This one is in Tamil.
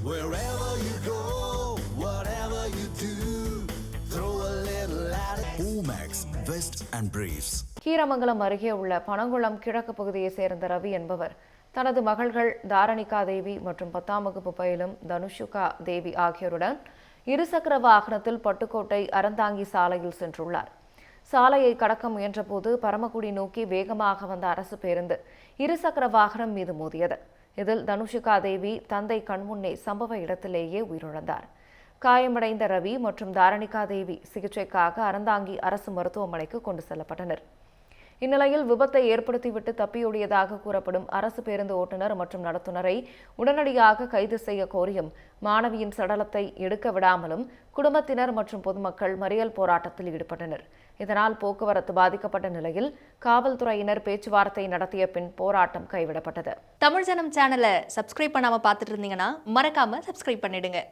Wherever you go, whatever you do, throw a little at it. Omax, Vest and Briefs. Keeramangalam அருகே உள்ள பனங்குளம் கிழக்கு பகுதியைச் சேர்ந்த ரவி என்பவர் தனது மகள்கள் தாரணிகா தேவி மற்றும் 10ஆம் வகுப்பு பயிலும் தனுஷுகா தேவி ஆகியோருடன் இருசக்கர வாகனத்தில் பட்டுக்கோட்டை அறந்தாங்கி சாலையில் சென்றுள்ளார். சாலையை கடக்க முயன்றபோது பரமக்குடி நோக்கி வேகமாக வந்த அரசு பேருந்து இருசக்கர வாகனம் மீது மோதியது. இதில் தனுஷிகா தேவி தந்தை கண்முன்னே சம்பவ இடத்திலேயே உயிரிழந்தார். காயமடைந்த ரவி மற்றும் தாரணிகா தேவி சிகிச்சைக்காக அறந்தாங்கி அரசு மருத்துவமனைக்கு கொண்டு செல்லப்பட்டனர். இந்நிலையில் விபத்தை ஏற்படுத்திவிட்டு தப்பியோடியதாக கூறப்படும் அரசு பேருந்து ஓட்டுநர் மற்றும் நடத்துனரை உடனடியாக கைது செய்ய கோரியும் மாணவியின் சடலத்தை எடுக்க விடாமலும் குடும்பத்தினர் மற்றும் பொதுமக்கள் மறியல் போராட்டத்தில் ஈடுபட்டனர். இதனால் போக்குவரத்து பாதிக்கப்பட்ட நிலையில் காவல்துறையினர் பேச்சுவார்த்தை நடத்திய பின் போராட்டம் கைவிடப்பட்டது. தமிழ் ஜனம் சேனலை சப்ஸ்கிரைப் பண்ணாம பார்த்துட்டு இருந்தீங்கன்னா மறக்காம சப்ஸ்கிரைப் பண்ணிடுங்க.